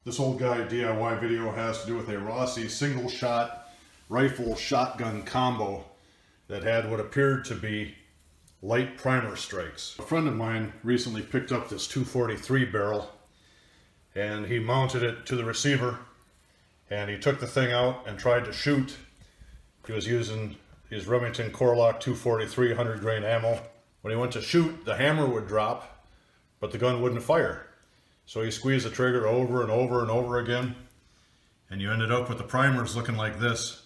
This old guy DIY video has to do with a Rossi single shot rifle shotgun combo that had what appeared to be light primer strikes. A friend of mine recently picked up this 243 barrel and he mounted it to the receiver and he took the thing out and tried to shoot. He was using his Remington Core-Lokt 243 100 grain ammo. When he went to shoot, the hammer would drop, but the gun wouldn't fire. So he squeezed the trigger over and over and over again, and you ended up with the primers looking like this.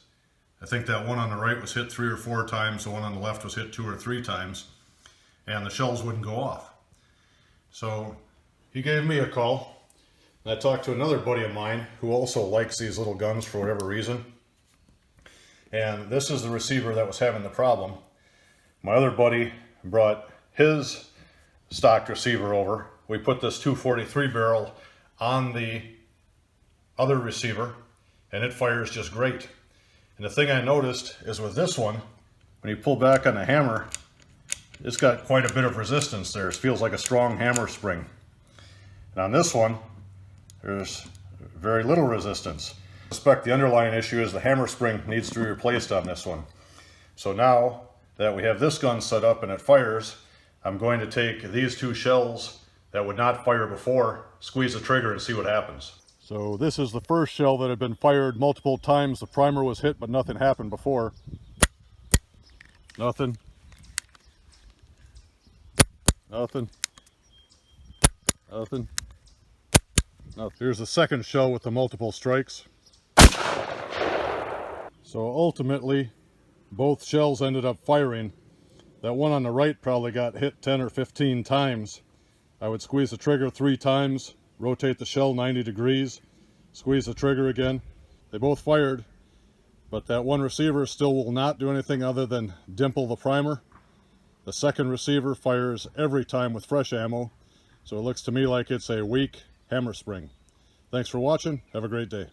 I think that one on the right was hit 3 or 4 times, the one on the left was hit 2 or 3 times, and the shells wouldn't go off. So he gave me a call, and I talked to another buddy of mine who also likes these little guns for whatever reason. And this is the receiver that was having the problem. My other buddy brought his stock receiver over. We put this 243 barrel on the other receiver and it fires just great. And the thing I noticed is with this one, when you pull back on the hammer, it's got quite a bit of resistance there. It feels like a strong hammer spring. And on this one, there's very little resistance. I suspect the underlying issue is the hammer spring needs to be replaced on this one. So now that we have this gun set up and it fires, I'm going to take these 2 shells that would not fire before, squeeze the trigger and see what happens. So this is the first shell that had been fired multiple times. The primer was hit, but nothing happened before. Nothing. Nothing. Nothing. Nothing. Here's the second shell with the multiple strikes. So ultimately, both shells ended up firing. That one on the right probably got hit 10 or 15 times. I would squeeze the trigger 3 times, rotate the shell 90 degrees, squeeze the trigger again. They both fired, but that one receiver still will not do anything other than dimple the primer. The second receiver fires every time with fresh ammo, so it looks to me like it's a weak hammer spring. Thanks for watching. Have a great day.